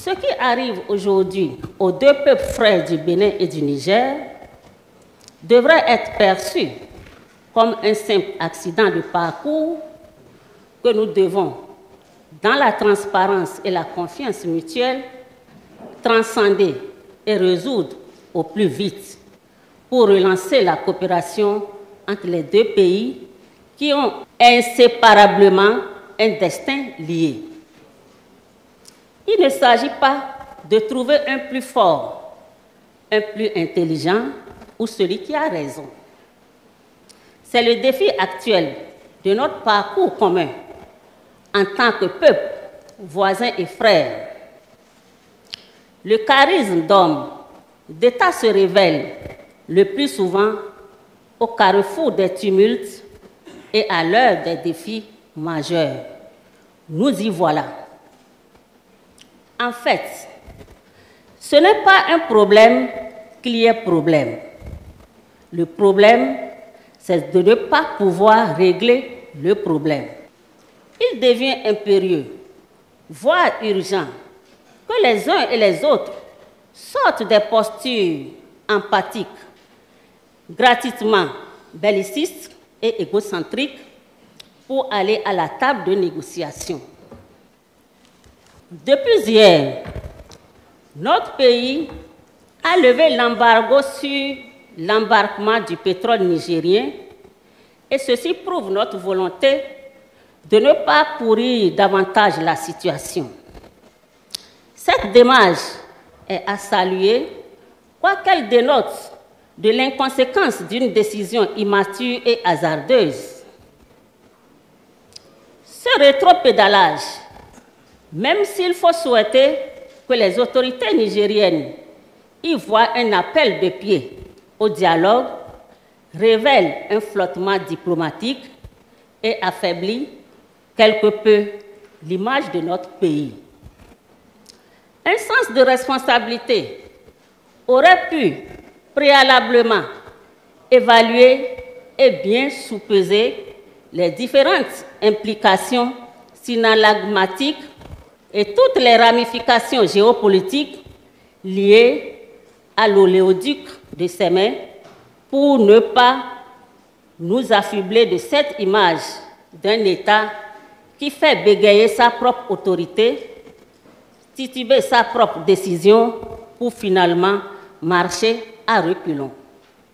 Ce qui arrive aujourd'hui aux deux peuples frères du Bénin et du Niger devrait être perçu comme un simple accident de parcours que nous devons, dans la transparence et la confiance mutuelle, transcender et résoudre au plus vite pour relancer la coopération entre les deux pays qui ont inséparablement un destin lié. Il ne s'agit pas de trouver un plus fort, un plus intelligent ou celui qui a raison. C'est le défi actuel de notre parcours commun en tant que peuple, voisins et frères. Le charisme d'homme d'État se révèle le plus souvent au carrefour des tumultes et à l'heure des défis majeurs. Nous y voilà. En fait, ce n'est pas un problème qu'il y ait problème. Le problème, c'est de ne pas pouvoir régler le problème. Il devient impérieux, voire urgent, que les uns et les autres sortent des postures empathiques, gratuitement bellicistes et égocentriques pour aller à la table de négociation. Depuis hier, notre pays a levé l'embargo sur l'embarquement du pétrole nigérien et ceci prouve notre volonté de ne pas pourrir davantage la situation. Cette démarche est à saluer, quoiqu'elle dénote de l'inconséquence d'une décision immature et hasardeuse. Ce rétropédalage, même s'il faut souhaiter que les autorités nigériennes y voient un appel de pied au dialogue, révèle un flottement diplomatique et affaiblit quelque peu l'image de notre pays. Un sens de responsabilité aurait pu préalablement évaluer et bien sous-peser les différentes implications synalagmatiques et toutes les ramifications géopolitiques liées à l'oléoduc de Sémé pour ne pas nous affubler de cette image d'un État qui fait bégayer sa propre autorité, tituber sa propre décision pour finalement marcher à reculons.